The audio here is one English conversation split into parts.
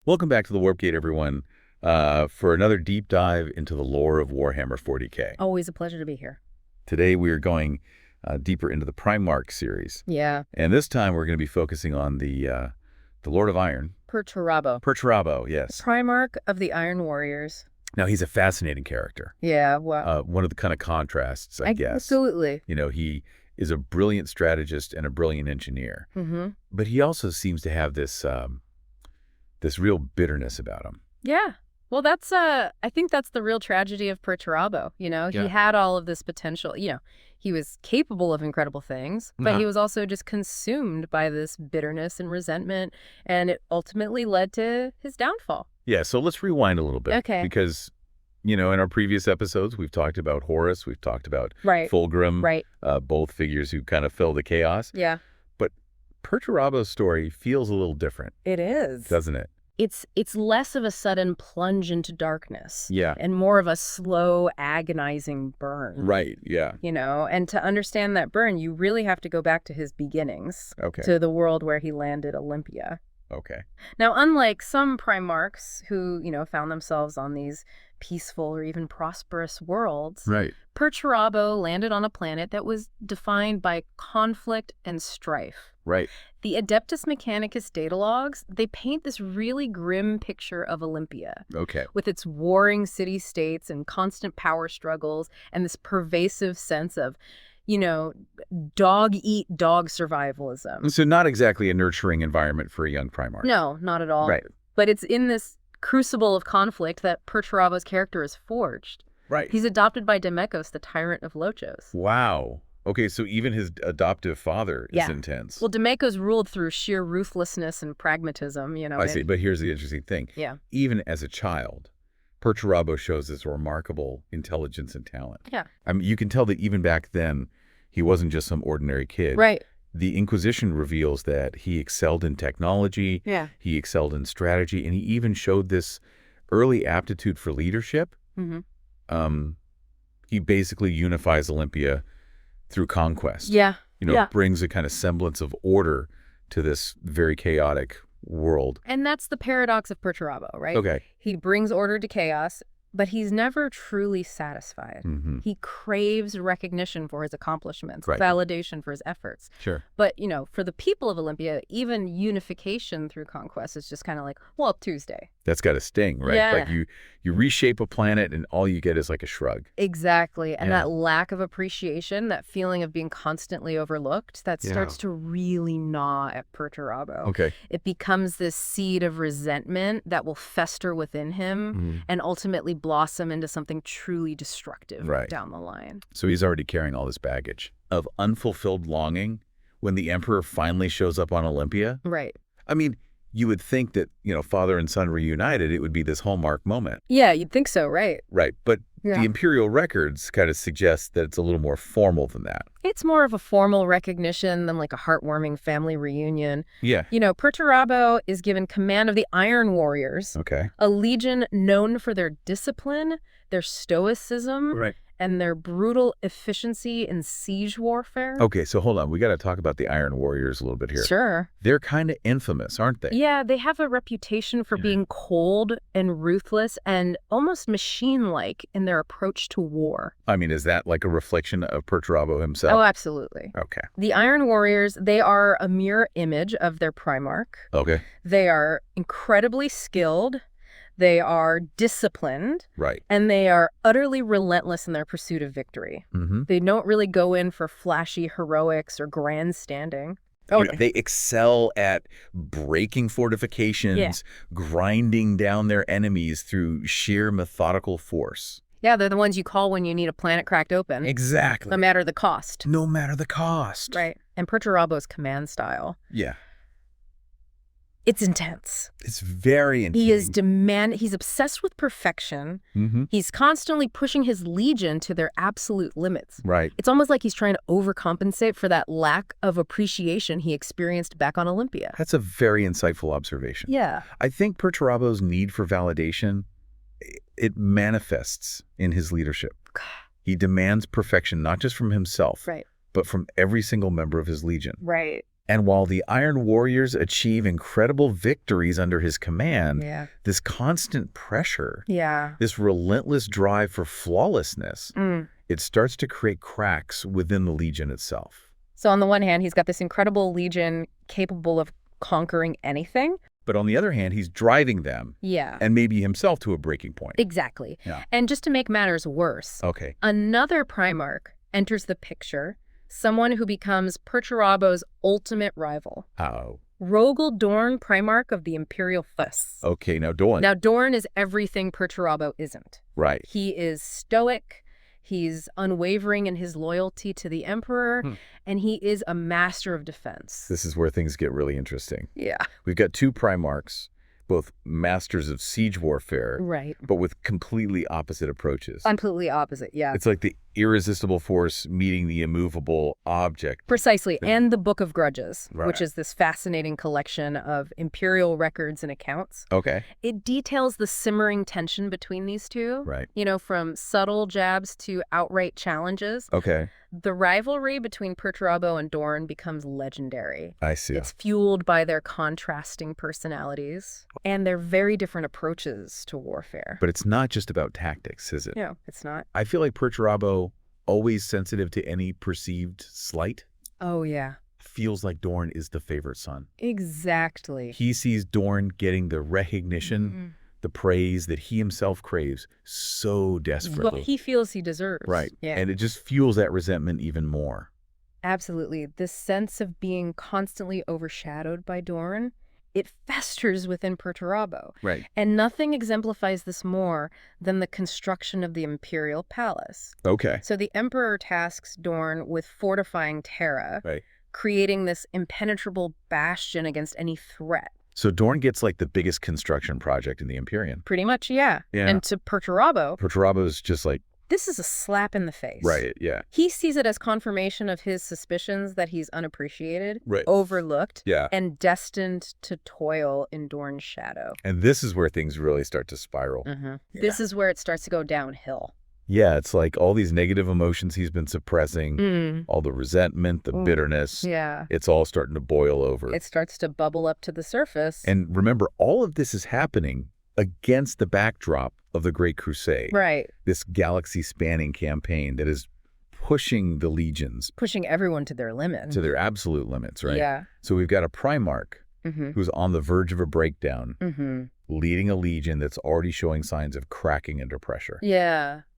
Welcome back to the Warp Gate, everyone, for another deep dive into the lore of Warhammer 40K. Always a pleasure to be here. Today we are going deeper into the Primarchs series. Yeah. And this time we're going to be focusing on the Lord of Iron. Perturabo. Perturabo, yes. Primarch of the Iron Warriors. Now, he's a fascinating character. Yeah, well. One of the kind of contrasts, I guess. Absolutely. You know, he is a brilliant strategist and a brilliant engineer. Mm-hmm. But he also seems to have this real bitterness about him. Yeah. Well, that's, I think that's the real tragedy of Perturabo. You know, he had all of this potential. You know, he was capable of incredible things, but he was also just consumed by this bitterness and resentment, and it ultimately led to his downfall. Yeah, so let's rewind a little bit. Okay. Because, you know, in our previous episodes, we've talked about Horus, we've talked about Fulgrim, both figures who kind of fill the chaos. Yeah. But Perturabo's story feels a little different. It is. Doesn't it? It's less of a sudden plunge into darkness. Yeah. And more of a slow, agonizing burn. Right, yeah. You know, and to understand that burn, you really have to go back to his beginnings. Okay. To the world where he landed Olympia. Okay. Now, unlike some Primarchs who, you know, found themselves on these peaceful or even prosperous worlds, right, Perturabo landed on a planet that was defined by conflict and strife. Right. The Adeptus Mechanicus datalogs, they paint this really grim picture of Olympia. Okay. With its warring city-states and constant power struggles and this pervasive sense of, you know, dog-eat-dog survivalism. So not exactly a nurturing environment for a young Primarch. No, not at all. Right. But it's in this crucible of conflict that Perturabo's character is forged. Right. He's adopted by Demekos, the tyrant of Lochos. Wow. Okay, so even his adoptive father is intense. Well, Demekos ruled through sheer ruthlessness and pragmatism, you know. I see, but here's the interesting thing. Yeah. Even as a child, Perturabo shows this remarkable intelligence and talent. Yeah. I mean, you can tell that even back then, he wasn't just some ordinary kid. Right. The Inquisition reveals that he excelled in technology. Yeah. He excelled in strategy, and he even showed this early aptitude for leadership. Mm-hmm. He basically unifies Olympia through conquest. Yeah. You know, brings a kind of semblance of order to this very chaotic world. And that's the paradox of Perturabo, right? Okay. He brings order to chaos, but he's never truly satisfied. Mm-hmm. He craves recognition for his accomplishments, Right. validation for his efforts. Sure. But, you know, for the people of Olympia, even unification through conquest is just kind of like, well, Tuesday. That's got a sting, right? Yeah. Like you reshape a planet and all you get is like a shrug. Exactly. And that lack of appreciation, that feeling of being constantly overlooked, that starts to really gnaw at Perturabo. Okay. It becomes this seed of resentment that will fester within him and ultimately blossom into something truly destructive down the line. So he's already carrying all this baggage of unfulfilled longing when the Emperor finally shows up on Olympia. Right. I mean, you would think that, you know, father and son reunited, it would be this hallmark moment. Yeah, you'd think so, right? Right. But the Imperial records kind of suggest that it's a little more formal than that. It's more of a formal recognition than like a heartwarming family reunion. Yeah. You know, Perturabo is given command of the Iron Warriors. Okay. A legion known for their discipline, their stoicism, and their brutal efficiency in siege warfare. Okay, so hold on. We got to talk about the Iron Warriors a little bit here. Sure. They're kind of infamous, aren't they? Yeah, they have a reputation for being cold and ruthless and almost machine-like in their approach to war. I mean, is that like a reflection of Perturabo himself? Oh, absolutely. Okay. The Iron Warriors, they are a mirror image of their Primarch. Okay. They are incredibly skilled. They are disciplined. Right. And they are utterly relentless in their pursuit of victory. Mm-hmm. They don't really go in for flashy heroics or grandstanding. Oh, they excel at breaking fortifications, grinding down their enemies through sheer methodical force. Yeah, they're the ones you call when you need a planet cracked open. Exactly. No matter the cost. No matter the cost. Right. And Perturabo's command style. Yeah. It's intense. It's very intense. He's obsessed with perfection. Mm-hmm. He's constantly pushing his legion to their absolute limits. Right. It's almost like he's trying to overcompensate for that lack of appreciation he experienced back on Olympia. That's a very insightful observation. Yeah. I think Perturabo's need for validation, it manifests in his leadership. He demands perfection, not just from himself, but from every single member of his legion. Right. And while the Iron Warriors achieve incredible victories under his command, this constant pressure, this relentless drive for flawlessness, it starts to create cracks within the Legion itself. So on the one hand, he's got this incredible Legion capable of conquering anything. But on the other hand, he's driving them. And maybe himself to a breaking point. Exactly. And just to make matters worse, another Primarch enters the picture, someone who becomes Perturabo's ultimate rival. Rogel Dorn, Primarch of the Imperial Fuss. Now Dorn. Now Dorn is everything Perturabo isn't. Right. He is stoic, he's unwavering in his loyalty to the Emperor, and he is a master of defense. This is where things get really interesting. We've got two Primarchs, both masters of siege warfare, but with completely opposite approaches. Completely opposite, It's like the irresistible force meeting the immovable object. Precisely, and the Book of Grudges, which is this fascinating collection of imperial records and accounts. It details the simmering tension between these two, you know, from subtle jabs to outright challenges. The rivalry between Perturabo and Dorn becomes legendary. I see. It's fueled by their contrasting personalities and their very different approaches to warfare. But it's not just about tactics, is it? No, it's not. I feel like Perturabo, always sensitive to any perceived slight. Feels like Dorn is the favorite son. Exactly. He sees Dorn getting the recognition, the praise that he himself craves so desperately. What he feels he deserves. And it just fuels that resentment even more. Absolutely. This sense of being constantly overshadowed by Dorn, it festers within Perturabo. And nothing exemplifies this more than the construction of the Imperial Palace. So the Emperor tasks Dorn with fortifying Terra, creating this impenetrable bastion against any threat. So Dorn gets like the biggest construction project in the Imperium. Pretty much, And to Perturabo's just like, this is a slap in the face. He sees it as confirmation of his suspicions that he's unappreciated, overlooked, and destined to toil in Dorn's shadow. And this is where things really start to spiral. This is where it starts to go downhill. It's like all these negative emotions he's been suppressing, all the resentment, the bitterness, it's all starting to boil over. It starts to bubble up to the surface. And remember, all of this is happening against the backdrop of the Great Crusade. This galaxy-spanning campaign that is pushing the legions. Pushing everyone to their limits. To their absolute limits, So we've got a Primarch who's on the verge of a breakdown, leading a legion that's already showing signs of cracking under pressure.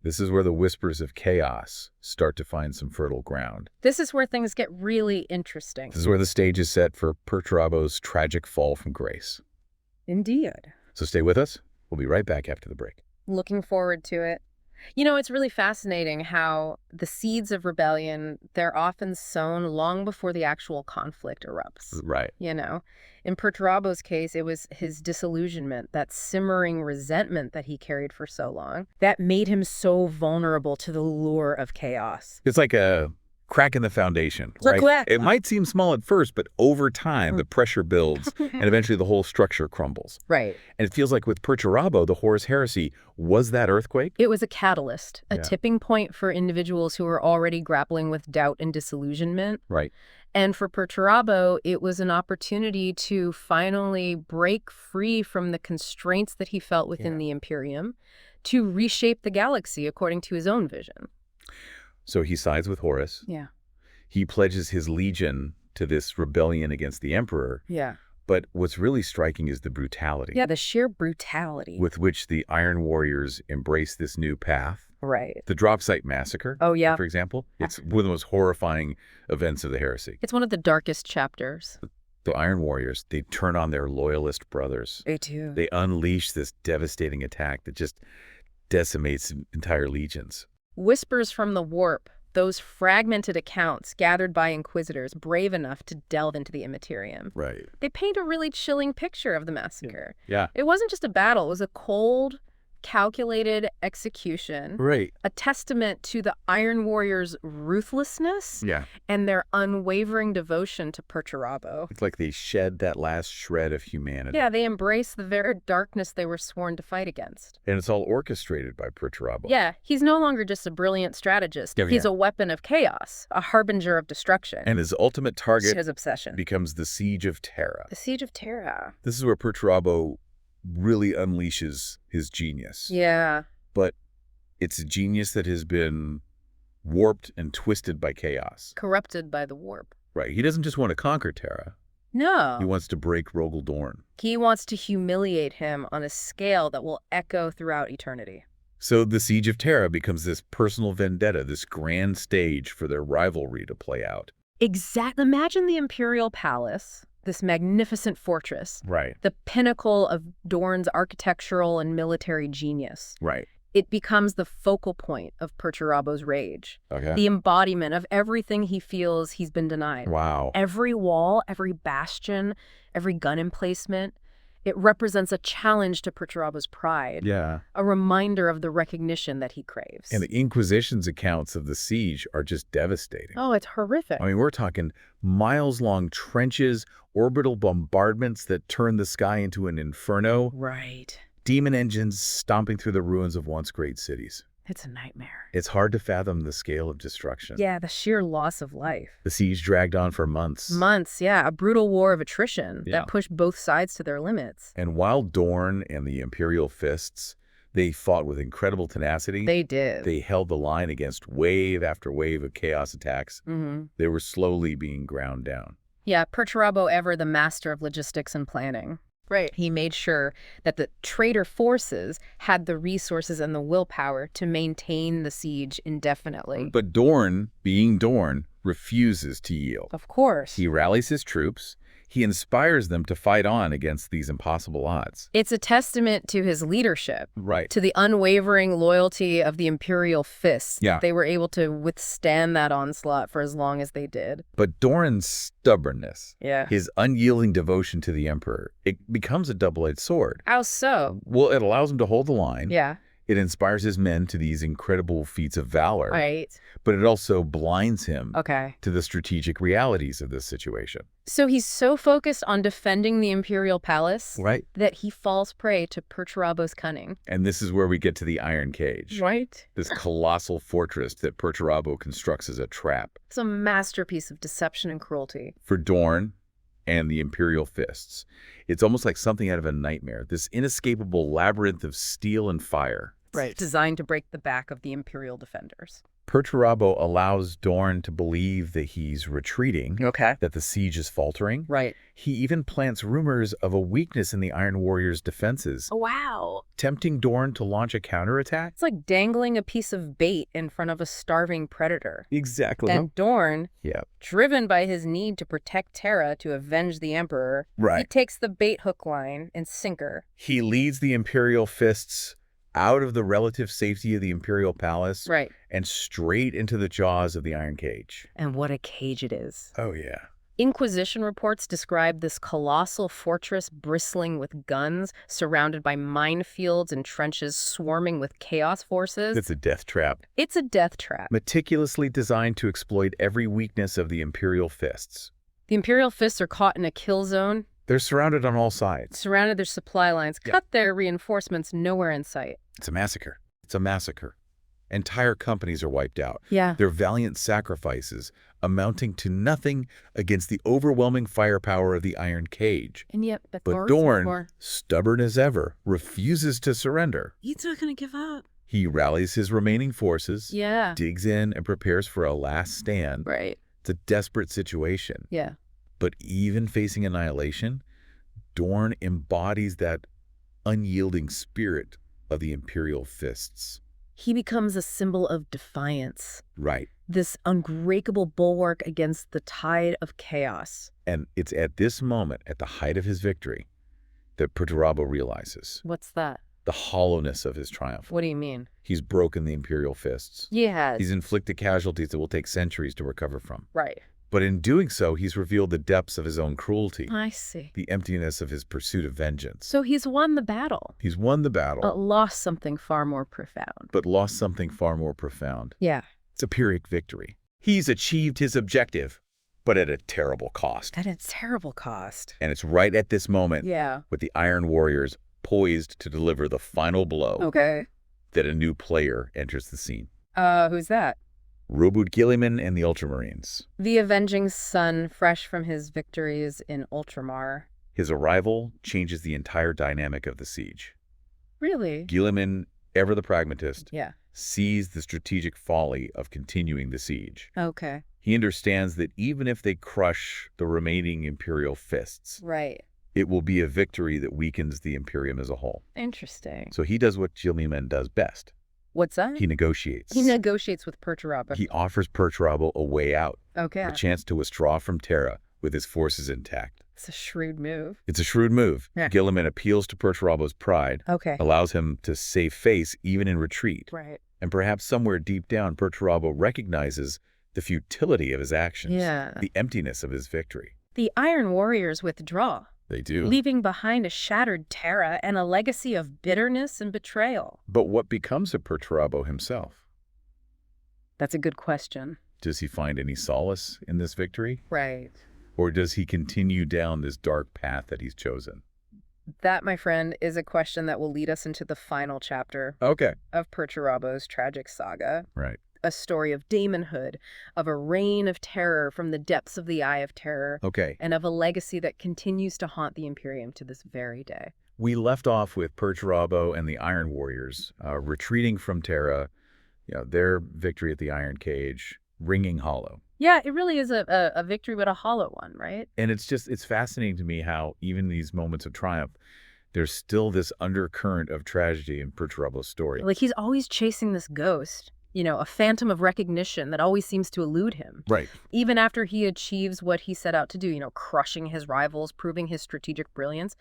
This is where the whispers of chaos start to find some fertile ground. This is where things get really interesting. This is where the stage is set for Perturabo's tragic fall from grace. Indeed. So stay with us. We'll be right back after the break. Looking forward to it. You know, it's really fascinating how the seeds of rebellion, they're often sown long before the actual conflict erupts. You know, in Perturabo's case, it was his disillusionment, that simmering resentment that he carried for so long, that made him so vulnerable to the lure of chaos. It's like a crack in the foundation, right? It might seem small at first, but over time, the pressure builds, and eventually the whole structure crumbles. And it feels like with Perturabo, the Horus Heresy was that earthquake. It was a catalyst, a tipping point for individuals who were already grappling with doubt and disillusionment. And for Perturabo, it was an opportunity to finally break free from the constraints that he felt within the Imperium, to reshape the galaxy according to his own vision. So he sides with Horus. He pledges his legion to this rebellion against the Emperor. But what's really striking is the brutality. The sheer brutality. With which the Iron Warriors embrace this new path. The Drop Site Massacre, for example. It's one of the most horrifying events of the heresy. It's one of the darkest chapters. The Iron Warriors, they turn on their loyalist brothers. They do. They unleash this devastating attack that just decimates entire legions. Whispers from the warp, those fragmented accounts gathered by inquisitors brave enough to delve into the immaterium. They paint a really chilling picture of the massacre. It wasn't just a battle, it was a cold, calculated execution. Right. A testament to the Iron Warriors' ruthlessness and their unwavering devotion to Perturabo. It's like they shed that last shred of humanity. Yeah, they embrace the very darkness they were sworn to fight against. And it's all orchestrated by Perturabo. Yeah, he's no longer just a brilliant strategist. He's a weapon of chaos, a harbinger of destruction. And his ultimate target, his obsession, becomes the Siege of Terra. The Siege of Terra. This is where Perturabo really unleashes his genius. Yeah. But it's a genius that has been warped and twisted by chaos. Corrupted by the warp. Right. He doesn't just want to conquer Terra. No. He wants to break Rogel Dorn. He wants to humiliate him on a scale that will echo throughout eternity. So the Siege of Terra becomes this personal vendetta, this grand stage for their rivalry to play out. Exactly. Imagine the Imperial Palace, this magnificent fortress. Right. The pinnacle of Dorn's architectural and military genius. Right. It becomes the focal point of Perturabo's rage. Okay. The embodiment of everything he feels he's been denied. Wow. Every wall, every bastion, every gun emplacement, it represents a challenge to Perturabo's pride. Yeah. A reminder of the recognition that he craves. And the Inquisition's accounts of the siege are just devastating. Oh, it's horrific. I mean, we're talking miles-long trenches, orbital bombardments that turn the sky into an inferno. Right. Demon engines stomping through the ruins of once great cities. It's a nightmare. It's hard to fathom the scale of destruction. Yeah, the sheer loss of life. The siege dragged on for months. Months, yeah. A brutal war of attrition that pushed both sides to their limits. And while Dorn and the Imperial Fists, they fought with incredible tenacity. They did. They held the line against wave after wave of chaos attacks. They were slowly being ground down. Yeah, Perturabo, ever the master of logistics and planning. Right. He made sure that the traitor forces had the resources and the willpower to maintain the siege indefinitely. But Dorn, being Dorn, refuses to yield. Of course. He rallies his troops. He inspires them to fight on against these impossible odds. It's a testament to his leadership. Right. To the unwavering loyalty of the Imperial Fists. Yeah. They were able to withstand that onslaught for as long as they did. But Doran's stubbornness, Yeah. his unyielding devotion to the Emperor, it becomes a double-edged sword. How so? Well, it allows him to hold the line. Yeah. It inspires his men to these incredible feats of valor. Right. But it also blinds him Okay. to the strategic realities of this situation. So he's so focused on defending the Imperial Palace Right. that he falls prey to Perturabo's cunning. And this is where we get to the Iron Cage. Right. This colossal fortress that Perturabo constructs as a trap. It's a masterpiece of deception and cruelty. For Dorn and the Imperial Fists, it's almost like something out of a nightmare. This inescapable labyrinth of steel and fire. Right. Designed to break the back of the Imperial defenders. Perturabo allows Dorn to believe that he's retreating, Okay. that the siege is faltering. Right. He even plants rumors of a weakness in the Iron Warrior's defenses, Oh, wow. tempting Dorn to launch a counterattack. It's like dangling a piece of bait in front of a starving predator. Exactly. And Dorn, Yeah. driven by his need to protect Terra to avenge the Emperor, he Right. takes the bait hook line and sinker. He leads the Imperial Fists out of the relative safety of the Imperial Palace Right. and straight into the jaws of the Iron Cage. And what a cage it is. Oh, yeah. Inquisition reports describe this colossal fortress bristling with guns, surrounded by minefields and trenches swarming with chaos forces. It's a death trap. It's a death trap. Meticulously designed to exploit every weakness of the Imperial Fists. The Imperial Fists are caught in a kill zone, They're surrounded on all sides. surrounded their supply lines, Yeah. cut their reinforcements nowhere in sight. It's a massacre. It's a massacre. Entire companies are wiped out. Yeah. Their valiant sacrifices amounting to nothing against the overwhelming firepower of the Iron Cage. And yet, But Dorn, stubborn as ever, refuses to surrender. he's not going to give up. He rallies his remaining forces, Yeah. digs in, and prepares for a last stand. Right. It's a desperate situation. Yeah. But even facing annihilation, Dorn embodies that unyielding spirit of the Imperial Fists. He becomes a symbol of defiance. Right. This unbreakable bulwark against the tide of chaos. And it's at this moment, at the height of his victory, that Perturabo realizes What's that? the hollowness of his triumph. What do you mean? He's broken the Imperial Fists. Yeah. He's inflicted casualties that will take centuries to recover from. Right. But in doing so, he's revealed the depths of his own cruelty. I see. The emptiness of his pursuit of vengeance. So he's won the battle. He's won the battle. But lost something far more profound. Yeah. It's a Pyrrhic victory. He's achieved his objective, but at a terrible cost. At a terrible cost. And it's right at this moment, yeah, with the Iron Warriors poised to deliver the final blow, okay, that a new player enters the scene. Who's that? Robert Guilliman and the Ultramarines. The avenging sun, fresh from his victories in Ultramar. His arrival changes the entire dynamic of the siege. Really? Guilliman, ever the pragmatist, yeah, sees the strategic folly of continuing the siege. Okay. He understands that even if they crush the remaining Imperial fists, Right. it will be a victory that weakens the Imperium as a whole. Interesting. So he does what Guilliman does best. What's that? He negotiates. He negotiates with Perturabo. He offers Perturabo a way out. Okay. A chance to withdraw from Terra with his forces intact. It's a shrewd move. It's a shrewd move. Yeah. Guilliman appeals to Perturabo's pride. Okay. Allows him to save face even in retreat. Right. And perhaps somewhere deep down, Perturabo recognizes the futility of his actions. Yeah. The emptiness of his victory. The Iron Warriors withdraw. They do. Leaving behind a shattered Terra and a legacy of bitterness and betrayal. But what becomes of Perturabo himself? That's a good question. Does he find any solace in this victory? Right. Or does he continue down this dark path that he's chosen? That, my friend, is a question that will lead us into the final chapter of Perturabo's tragic saga. Right. A story of daemonhood, of a reign of terror from the depths of the Eye of Terror, and of a legacy that continues to haunt the Imperium to this very day. We left off with Perturabo and the Iron Warriors retreating from Terra, their victory at the Iron Cage, ringing hollow. Yeah, it really is a victory, but a hollow one, right? And it's fascinating to me how even these moments of triumph, there's still this undercurrent of tragedy in Perturabo's story. Like he's always chasing this ghost. A phantom of recognition that always seems to elude him. Right. Even after he achieves what he set out to do, crushing his rivals, proving his strategic brilliance,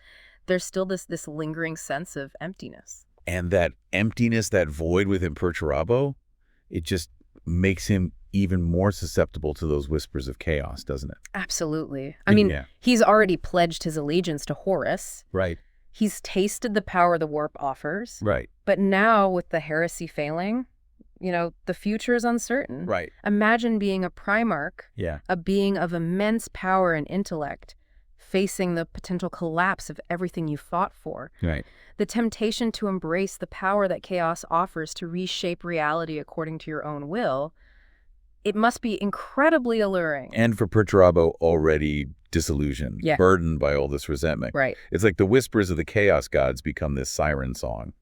there's still this lingering sense of emptiness. And that emptiness, that void within Perturabo, it just makes him even more susceptible to those whispers of chaos, doesn't it? Absolutely. I mean, he's already pledged his allegiance to Horus. Right. He's tasted the power the warp offers. Right. But now, with the heresy failing, the future is uncertain. Right. Imagine being a Primarch, a being of immense power and intellect, facing the potential collapse of everything you fought for. Right. The temptation to embrace the power that chaos offers to reshape reality according to your own will, it must be incredibly alluring. And for Perturabo, already disillusioned, burdened by all this resentment. Right. It's like the whispers of the chaos gods become this siren song.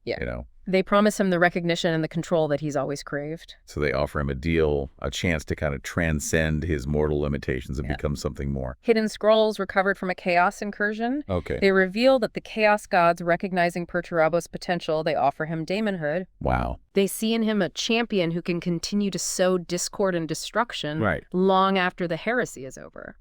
They promise him the recognition and the control that he's always craved. So they offer him a deal, a chance to kind of transcend his mortal limitations and become something more. Hidden scrolls recovered from a chaos incursion. Okay. They reveal that the chaos gods, recognizing Perturabo's potential, they offer him daemonhood. Wow. They see in him a champion who can continue to sow discord and destruction long after the heresy is over.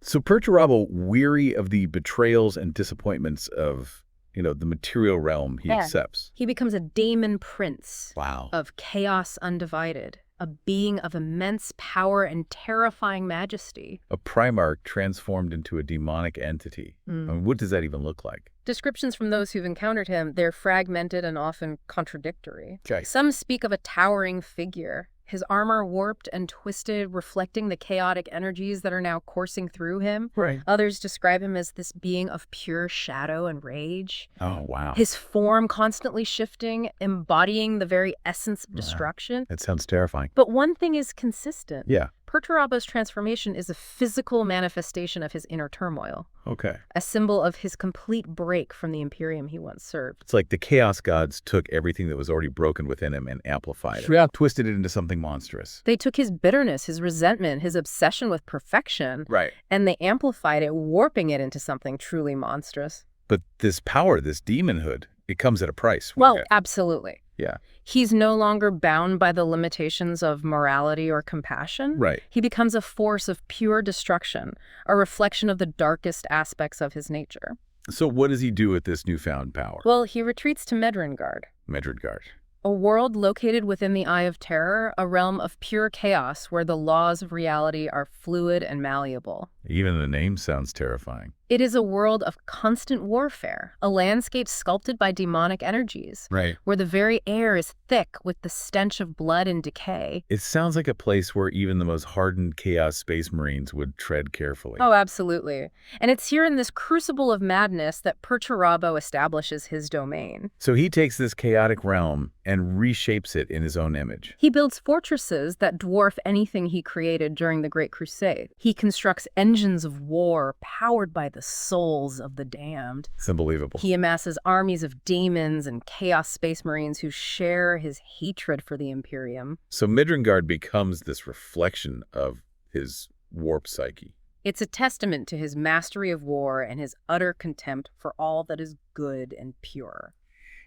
So Perturabo, weary of the betrayals and disappointments of the material realm, he accepts. He becomes a daemon prince. Wow. Of chaos undivided, a being of immense power and terrifying majesty. A Primarch transformed into a demonic entity. I mean, what does that even look like? Descriptions from those who've encountered him, they're fragmented and often contradictory. Okay. Some speak of a towering figure, his armor warped and twisted, reflecting the chaotic energies that are now coursing through him. Right. Others describe him as this being of pure shadow and rage. Oh, wow. His form constantly shifting, embodying the very essence of destruction. That sounds terrifying. But one thing is consistent. Yeah. Perturabo's transformation is a physical manifestation of his inner turmoil. Okay. A symbol of his complete break from the Imperium he once served. It's like the Chaos Gods took everything that was already broken within him and amplified it. Twisted it into something monstrous. They took his bitterness, his resentment, his obsession with perfection. Right. And they amplified it, warping it into something truly monstrous. But this power, this demonhood, it comes at a price. Well, absolutely. Yeah. He's no longer bound by the limitations of morality or compassion. Right. He becomes a force of pure destruction, a reflection of the darkest aspects of his nature. So what does he do with this newfound power? Well, he retreats to Medrengard. Medrengard. A world located within the Eye of Terror, a realm of pure chaos where the laws of reality are fluid and malleable. Even the name sounds terrifying. It is a world of constant warfare, a landscape sculpted by demonic energies, where the very air is thick with the stench of blood and decay. It sounds like a place where even the most hardened Chaos Space Marines would tread carefully. Oh, absolutely. And it's here in this crucible of madness that Perturabo establishes his domain. So he takes this chaotic realm and reshapes it in his own image. He builds fortresses that dwarf anything he created during the Great Crusade. He constructs engines of war powered by the souls of the damned. It's unbelievable. He amasses armies of demons and Chaos Space Marines who share his hatred for the Imperium. So Midgard becomes this reflection of his warped psyche. It's a testament to his mastery of war and his utter contempt for all that is good and pure.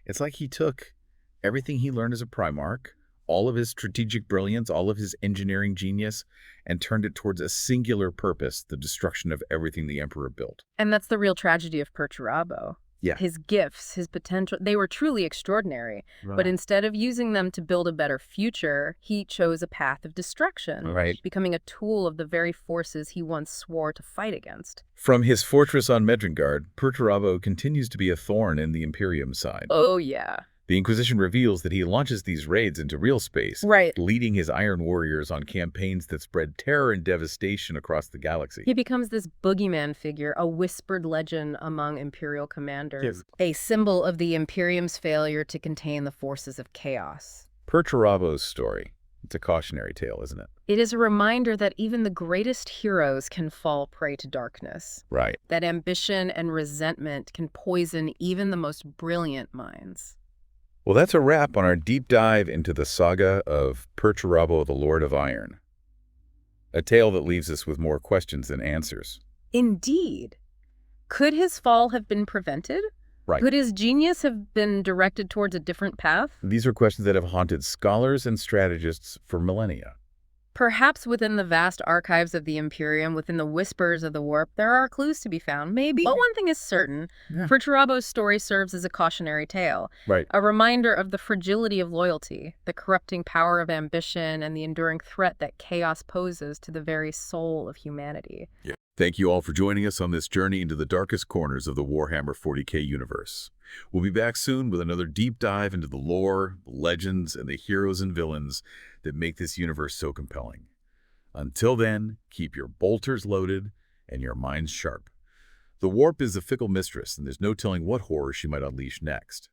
It's like he took everything he learned as a Primarch, all of his strategic brilliance, all of his engineering genius, and turned it towards a singular purpose, the destruction of everything the Emperor built. And that's the real tragedy of Perturabo. Yeah. His gifts, his potential, they were truly extraordinary. But instead of using them to build a better future, he chose a path of destruction, becoming a tool of the very forces he once swore to fight against. From his fortress on Midgard, Perturabo continues to be a thorn in the Imperium's side. Oh, yeah. The Inquisition reveals that he launches these raids into real space, leading his Iron Warriors on campaigns that spread terror and devastation across the galaxy. He becomes this boogeyman figure, a whispered legend among Imperial commanders, a symbol of the Imperium's failure to contain the forces of chaos. Perturabo's story. It's a cautionary tale, isn't it? It is a reminder that even the greatest heroes can fall prey to darkness. That ambition and resentment can poison even the most brilliant minds. Well, that's a wrap on our deep dive into the saga of Perturabo, the Lord of Iron. A tale that leaves us with more questions than answers. Indeed. Could his fall have been prevented? Could his genius have been directed towards a different path? These are questions that have haunted scholars and strategists for millennia. Perhaps within the vast archives of the Imperium, within the whispers of the warp, there are clues to be found, maybe. But one thing is certain, Perturabo's story serves as a cautionary tale, a reminder of the fragility of loyalty, the corrupting power of ambition, and the enduring threat that chaos poses to the very soul of humanity. Thank you all for joining us on this journey into the darkest corners of the Warhammer 40K universe. We'll be back soon with another deep dive into the lore, legends, and the heroes and villains that make this universe so compelling. Until then, keep your bolters loaded and your minds sharp. The warp is a fickle mistress, and there's no telling what horror she might unleash next.